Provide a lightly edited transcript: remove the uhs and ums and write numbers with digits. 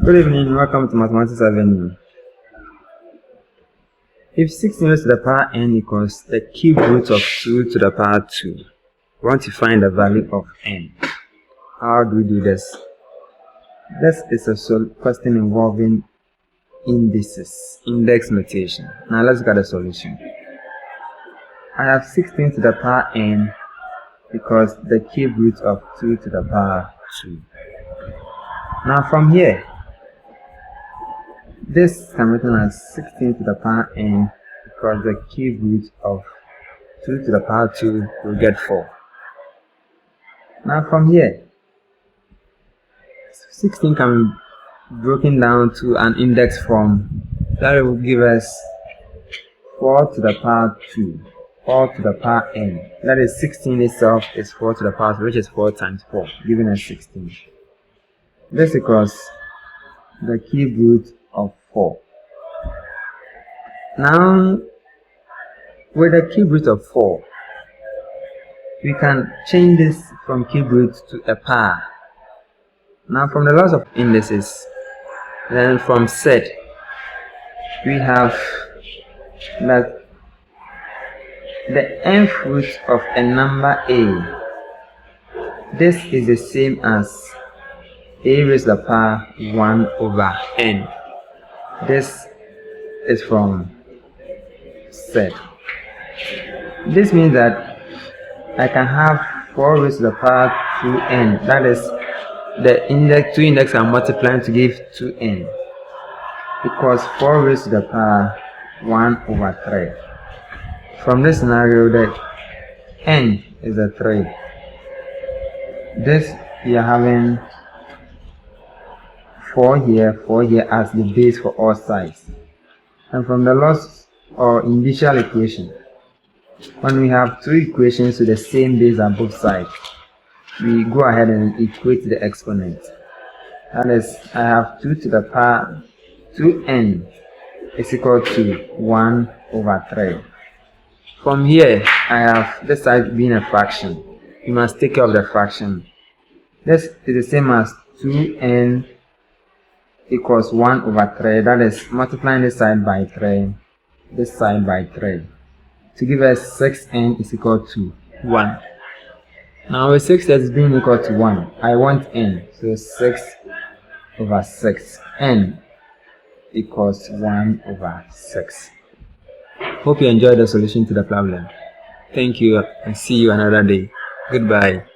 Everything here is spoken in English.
Good evening, welcome to Mathematics Avenue. If 16 raised to the power n equals the cube root of 2 to the power 2, we want to find the value of n. How do we do this? This is a question involving indices, index notation. Now let's look at the solution. I have 16 to the power n because the cube root of 2 to the power 2. Now from here, this can be written as 16 to the power n because the cube root of 2 to the power 2 will get 4. Now from here, 16 can be broken down to an index form that will give us 4 to the power 2, 4 to the power n. That is 16 itself is 4 to the power 2, which is 4 times 4, giving us 16. This equals the cube root of 4. Now, with the cube root of 4, we can change this from cube root to a power. Now, from the laws of indices, then from set, we have that the nth root of a number a, this is the same as a raised to the power 1 over n. This is from set. This means that I can have 4 raised to the power 2n. That is the two index I'm multiplying to give 2n. Equals 4 raised to the power 1 over 3. From this scenario, that n is a 3. This we are having 4 here as the base for all sides. And from the laws or initial equation, when we have two equations with the same base on both sides, we go ahead and equate the exponent. That is, I have 2 to the power 2n is equal to 1 over 3. From here, I have this side being a fraction. You must take care of the fraction. This is the same as 2n equals 1 over 3. That is multiplying this side by 3, this side by 3, to give us 6n is equal to 1. Now with 6 as being equal to 1, I want n, so 6 over 6, n equals 1 over 6. Hope you enjoyed the solution to the problem. Thank you and see you another day. Goodbye.